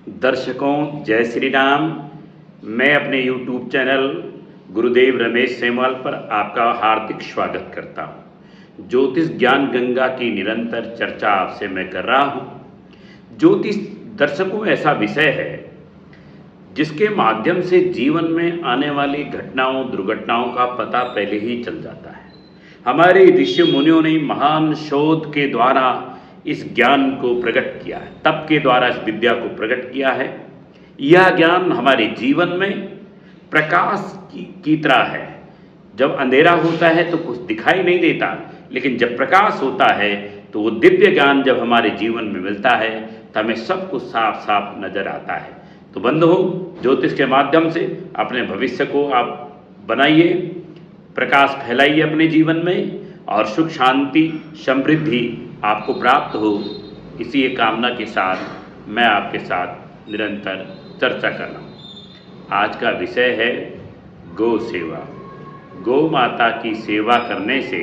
दर्शकों जय श्री राम। मैं अपने YouTube चैनल गुरुदेव रमेश सेमवाल पर आपका हार्दिक स्वागत करता हूँ। ज्योतिष ज्ञान गंगा की निरंतर चर्चा आपसे मैं कर रहा हूँ। ज्योतिष दर्शकों ऐसा विषय है जिसके माध्यम से जीवन में आने वाली घटनाओं दुर्घटनाओं का पता पहले ही चल जाता है। हमारे ऋषि मुनियों ने महान शोध के द्वारा इस ज्ञान को प्रकट किया है, तप के द्वारा इस विद्या को प्रकट किया है। यह ज्ञान हमारे जीवन में प्रकाश की तरह है। जब अंधेरा होता है तो कुछ दिखाई नहीं देता, लेकिन जब प्रकाश होता है तो वो दिव्य ज्ञान जब हमारे जीवन में मिलता है तो हमें सब कुछ साफ साफ नजर आता है। तो बंधुओं, ज्योतिष के माध्यम से अपने भविष्य को आप बनाइए, प्रकाश फैलाइए अपने जीवन में और सुख शांति समृद्धि आपको प्राप्त हो। इसी एक कामना के साथ मैं आपके साथ निरंतर चर्चा कर रहा हूँ। आज का विषय है गौ सेवा। गौ माता की सेवा करने से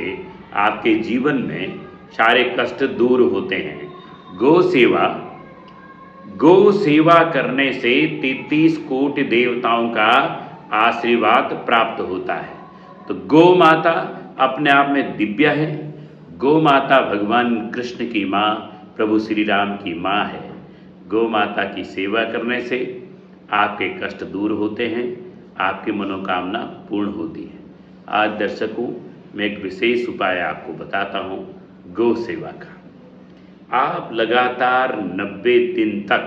आपके जीवन में सारे कष्ट दूर होते हैं। गौ सेवा करने से 33 कोटि देवताओं का आशीर्वाद प्राप्त होता है। तो गौ माता अपने आप में दिव्य है। गौ माता भगवान कृष्ण की माँ, प्रभु श्री राम की माँ है। गौ माता की सेवा करने से आपके कष्ट दूर होते हैं, आपकी मनोकामना पूर्ण होती है। आज दर्शकों, मैं एक विशेष उपाय आपको बताता हूँ गौ सेवा का। आप लगातार 90 दिन तक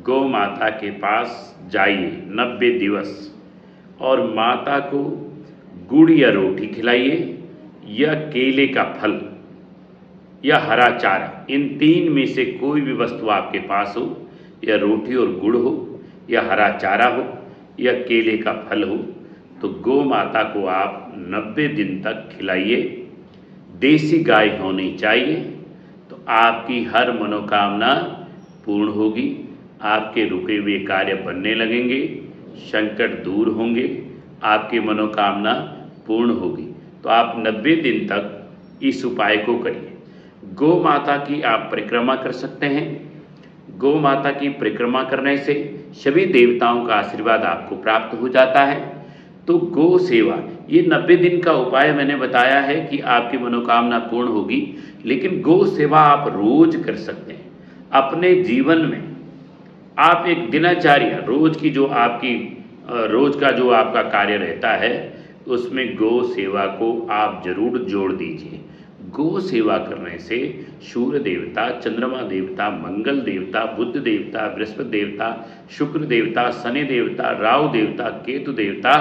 गौ माता के पास जाइए, 90 दिवस, और माता को गुड़ या रोटी खिलाइए या केले का फल या हरा चारा। इन तीन में से कोई भी वस्तु आपके पास हो, या रोटी और गुड़ हो, या हरा चारा हो, या केले का फल हो, तो गौ माता को आप 90 दिन तक खिलाइए। देसी गाय होनी चाहिए, तो आपकी हर मनोकामना पूर्ण होगी। आपके रुके हुए कार्य बनने लगेंगे, संकट दूर होंगे, आपकी मनोकामना पूर्ण होगी। तो आप 90 दिन तक इस उपाय को करिए। गौ माता की आप परिक्रमा कर सकते हैं। गौ माता की परिक्रमा करने से सभी देवताओं का आशीर्वाद आपको प्राप्त हो जाता है। तो गौ सेवा, ये 90 दिन का उपाय मैंने बताया है कि आपकी मनोकामना पूर्ण होगी, लेकिन गौ सेवा आप रोज कर सकते हैं। अपने जीवन में आप एक दिनचर्या, रोज की जो आपकी रोज का जो आपका कार्य रहता है, उसमें गौ सेवा को आप जरूर जोड़ दीजिए। गौ सेवा करने से सूर्य देवता, चंद्रमा देवता, मंगल देवता, बुध देवता, बृहस्पति देवता, शुक्र देवता, शनि देवता, राहु देवता, केतु देवता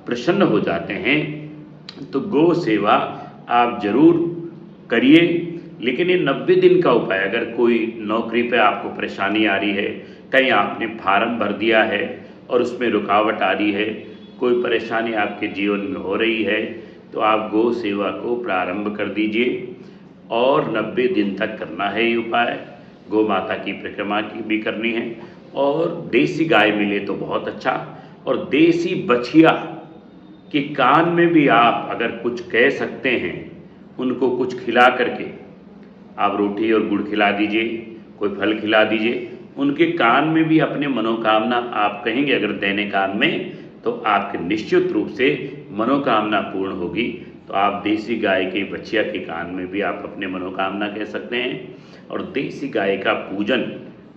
प्रसन्न हो जाते हैं। तो गौ सेवा आप जरूर करिए। लेकिन ये 90 दिन का उपाय, अगर कोई नौकरी पे आपको परेशानी आ रही है, कहीं आपने फार्म भर दिया है और उसमें रुकावट आ रही है, कोई परेशानी आपके जीवन में हो रही है, तो आप गौ सेवा को प्रारंभ कर दीजिए और 90 दिन तक करना है ये उपाय। गौ माता की परिक्रमा की भी करनी है, और देसी गाय मिले तो बहुत अच्छा, और देसी बछिया के कान में भी आप अगर कुछ कह सकते हैं, उनको कुछ खिला करके आप रोटी और गुड़ खिला दीजिए, कोई फल खिला दीजिए। उनके कान में भी अपने मनोकामना आप कहेंगे अगर देने कान में, तो आपके निश्चित रूप से मनोकामना पूर्ण होगी। तो आप देसी गाय के बछिया के कान में भी आप अपने मनोकामना कह सकते हैं, और देसी गाय का पूजन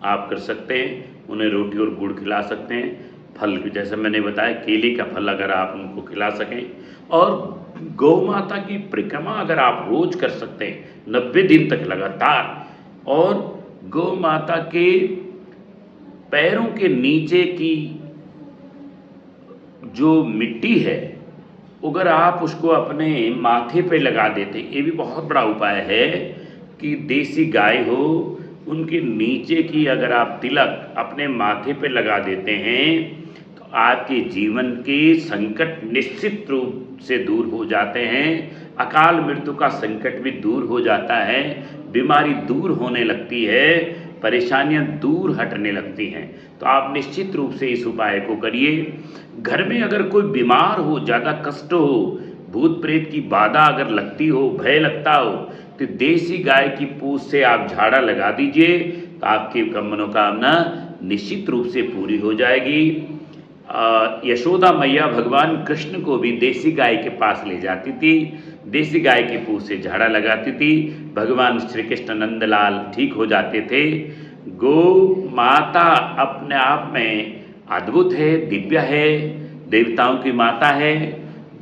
आप कर सकते हैं। उन्हें रोटी और गुड़ खिला सकते हैं। फल जैसे मैंने बताया, केले का फल अगर आप उनको खिला सकें, और गौ माता की परिक्रमा अगर आप रोज कर सकते हैं 90 दिन तक लगातार, और गौ माता के पैरों के नीचे की जो मिट्टी है, अगर आप उसको अपने माथे पे लगा देते, ये भी बहुत बड़ा उपाय है कि देसी गाय हो, उनके नीचे की अगर आप तिलक अपने माथे पे लगा देते हैं, तो आपके जीवन के संकट निश्चित रूप से दूर हो जाते हैं। अकाल मृत्यु का संकट भी दूर हो जाता है, बीमारी दूर होने लगती है, परेशानियां दूर हटने लगती हैं। तो आप निश्चित रूप से इस उपाय को करिए। घर में अगर कोई बीमार हो, ज़्यादा कष्ट हो, भूत प्रेत की बाधा अगर लगती हो, भय लगता हो, तो देसी गाय की पूंछ से आप झाड़ा लगा दीजिए, तो आपकी मनोकामना निश्चित रूप से पूरी हो जाएगी। यशोदा मैया भगवान कृष्ण को भी देसी गाय के पास ले जाती थी, देसी गाय के पूँछ से झाड़ा लगाती थी, भगवान श्री कृष्ण नंदलाल ठीक हो जाते थे। गौ माता अपने आप में अद्भुत है, दिव्य है, देवताओं की माता है।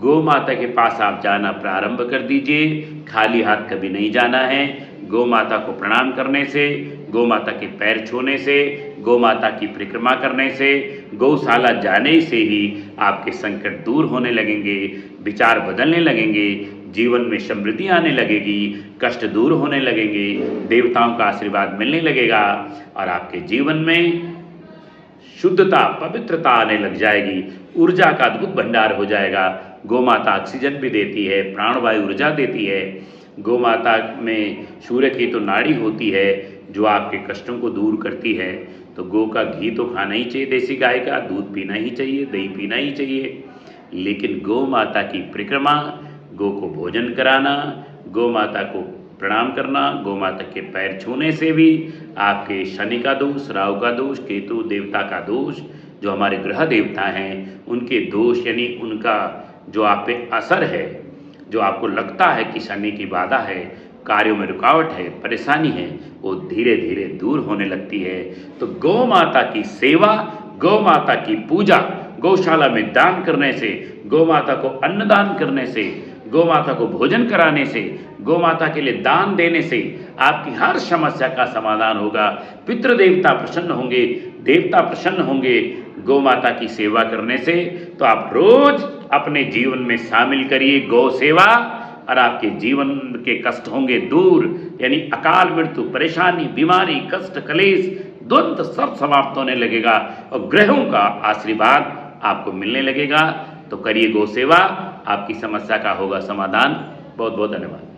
गौ माता के पास आप जाना प्रारंभ कर दीजिए, खाली हाथ कभी नहीं जाना है। गौ माता को प्रणाम करने से, गौ माता के पैर छूने से, गौ माता की परिक्रमा करने से, गौशाला जाने से ही आपके संकट दूर होने लगेंगे, विचार बदलने लगेंगे, जीवन में समृद्धि आने लगेगी, कष्ट दूर होने लगेंगे, देवताओं का आशीर्वाद मिलने लगेगा और आपके जीवन में शुद्धता, पवित्रता आने लग जाएगी, ऊर्जा का अद्भुत भंडार हो जाएगा। गौ माता ऑक्सीजन भी देती है, प्राणवायु ऊर्जा देती है। गौ माता में सूर्य की तो नाड़ी होती है जो आपके कष्टों को दूर करती है। तो गौ का घी तो खाना ही चाहिए, देसी गाय का दूध पीना ही चाहिए, दही पीना ही चाहिए। लेकिन गौ माता की परिक्रमा, गौ को भोजन कराना, गौ माता को प्रणाम करना, गौ माता के पैर छूने से भी आपके शनि का दोष, राहु का दोष, केतु देवता का दोष, जो हमारे ग्रह देवता हैं उनके दोष यानी उनका जो आप पे असर है, जो आपको लगता है कि शनि की बाधा है, कार्यों में रुकावट है, परेशानी है, वो धीरे धीरे दूर होने लगती है। तो गौ माता की सेवा, गौ माता की पूजा, गौशाला में दान करने से, गौ माता को अन्नदान करने से, गौ माता को भोजन कराने से, गौ माता के लिए दान देने से आपकी हर समस्या का समाधान होगा। पितृ देवता प्रसन्न होंगे, देवता प्रसन्न होंगे गौ माता की सेवा करने से। तो आप रोज अपने जीवन में शामिल करिए गौ सेवा और आपके जीवन के कष्ट होंगे दूर, यानी अकाल मृत्यु, परेशानी, बीमारी, कष्ट, कलेश, द्वंद्व सब समाप्त होने लगेगा और ग्रहों का आशीर्वाद आपको मिलने लगेगा। तो करिए गौ सेवा, आपकी समस्या का होगा समाधान। बहुत बहुत धन्यवाद।